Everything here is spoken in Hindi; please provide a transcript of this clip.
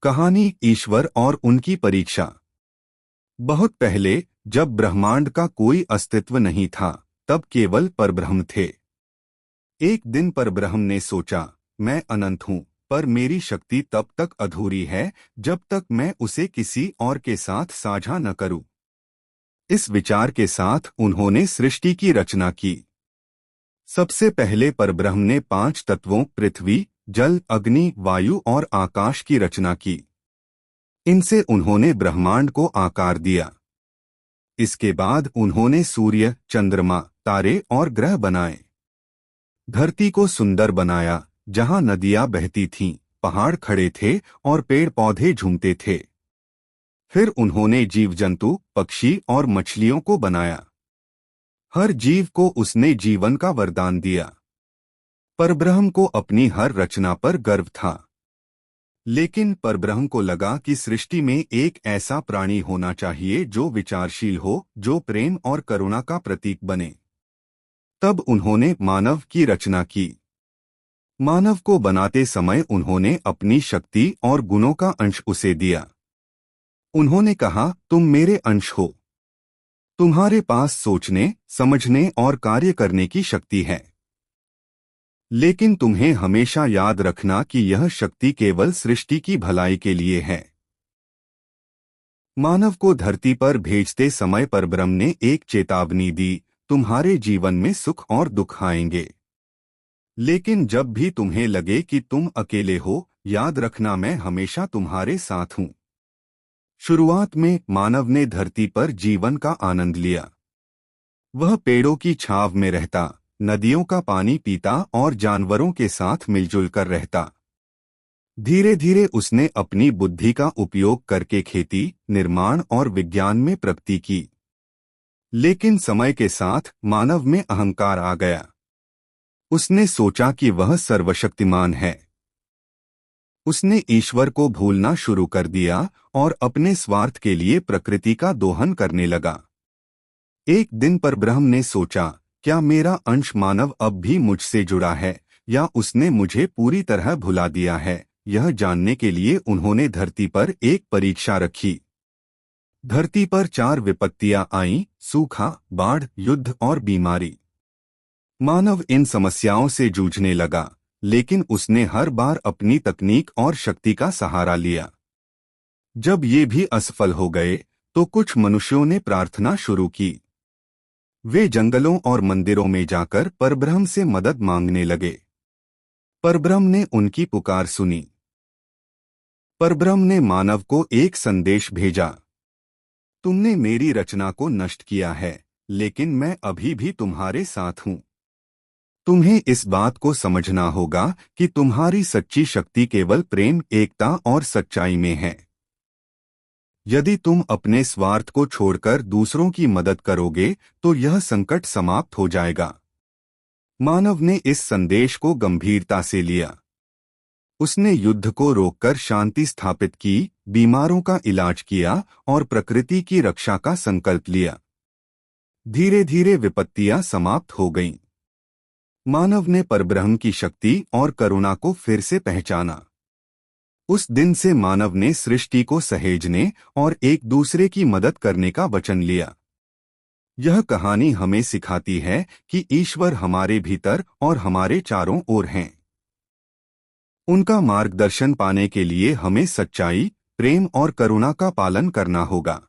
कहानी ईश्वर और उनकी परीक्षा। बहुत पहले, जब ब्रह्मांड का कोई अस्तित्व नहीं था, तब केवल परब्रह्म थे। एक दिन परब्रह्म ने सोचा, मैं अनंत हूँ, पर मेरी शक्ति तब तक अधूरी है जब तक मैं उसे किसी और के साथ साझा न करूं। इस विचार के साथ उन्होंने सृष्टि की रचना की। सबसे पहले परब्रह्म ने 5 तत्वों पृथ्वी, जल, अग्नि, वायु और आकाश की रचना की। इनसे उन्होंने ब्रह्मांड को आकार दिया। इसके बाद उन्होंने सूर्य, चंद्रमा, तारे और ग्रह बनाए। धरती को सुंदर बनाया, जहां नदियां बहती थीं, पहाड़ खड़े थे और पेड़ पौधे झूमते थे। फिर उन्होंने जीव जंतु, पक्षी और मछलियों को बनाया। हर जीव को उसने जीवन का वरदान दिया। परब्रह्म को अपनी हर रचना पर गर्व था। लेकिन परब्रह्म को लगा कि सृष्टि में एक ऐसा प्राणी होना चाहिए जो विचारशील हो, जो प्रेम और करुणा का प्रतीक बने। तब उन्होंने मानव की रचना की। मानव को बनाते समय उन्होंने अपनी शक्ति और गुणों का अंश उसे दिया। उन्होंने कहा, तुम मेरे अंश हो। तुम्हारे पास सोचने, समझने और कार्य करने की शक्ति है। लेकिन तुम्हें हमेशा याद रखना कि यह शक्ति केवल सृष्टि की भलाई के लिए है। मानव को धरती पर भेजते समय परब्रह्म ने एक चेतावनी दी, तुम्हारे जीवन में सुख और दुख आएंगे। लेकिन जब भी तुम्हें लगे कि तुम अकेले हो, याद रखना मैं हमेशा तुम्हारे साथ हूं। शुरुआत में मानव ने धरती पर जीवन का आनंद लिया। वह पेड़ों की छांव में रहता, नदियों का पानी पीता और जानवरों के साथ मिलजुल कर रहता। धीरे धीरे उसने अपनी बुद्धि का उपयोग करके खेती, निर्माण और विज्ञान में प्रगति की। लेकिन समय के साथ मानव में अहंकार आ गया। उसने सोचा कि वह सर्वशक्तिमान है। उसने ईश्वर को भूलना शुरू कर दिया और अपने स्वार्थ के लिए प्रकृति का दोहन करने लगा। एक दिन परब्रह्म ने सोचा, क्या मेरा अंश मानव अब भी मुझसे जुड़ा है या उसने मुझे पूरी तरह भुला दिया है? यह जानने के लिए उन्होंने धरती पर एक परीक्षा रखी। धरती पर 4 विपत्तियां आईं, सूखा, बाढ़, युद्ध और बीमारी। मानव इन समस्याओं से जूझने लगा, लेकिन उसने हर बार अपनी तकनीक और शक्ति का सहारा लिया। जब ये भी असफल हो गए, तो कुछ मनुष्यों ने प्रार्थना शुरू की। वे जंगलों और मंदिरों में जाकर परब्रह्म से मदद मांगने लगे। परब्रह्म ने उनकी पुकार सुनी। परब्रह्म ने मानव को एक संदेश भेजा, तुमने मेरी रचना को नष्ट किया है, लेकिन मैं अभी भी तुम्हारे साथ हूं। तुम्हें इस बात को समझना होगा कि तुम्हारी सच्ची शक्ति केवल प्रेम, एकता और सच्चाई में है। यदि तुम अपने स्वार्थ को छोड़कर दूसरों की मदद करोगे, तो यह संकट समाप्त हो जाएगा। मानव ने इस संदेश को गंभीरता से लिया। उसने युद्ध को रोककर शांति स्थापित की, बीमारों का इलाज किया और प्रकृति की रक्षा का संकल्प लिया। धीरे धीरे विपत्तियां समाप्त हो गईं। मानव ने परब्रह्म की शक्ति और करुणा को फिर से पहचाना। उस दिन से मानव ने सृष्टि को सहेजने और एक दूसरे की मदद करने का वचन लिया। यह कहानी हमें सिखाती है कि ईश्वर हमारे भीतर और हमारे चारों ओर हैं। उनका मार्गदर्शन पाने के लिए हमें सच्चाई, प्रेम और करुणा का पालन करना होगा।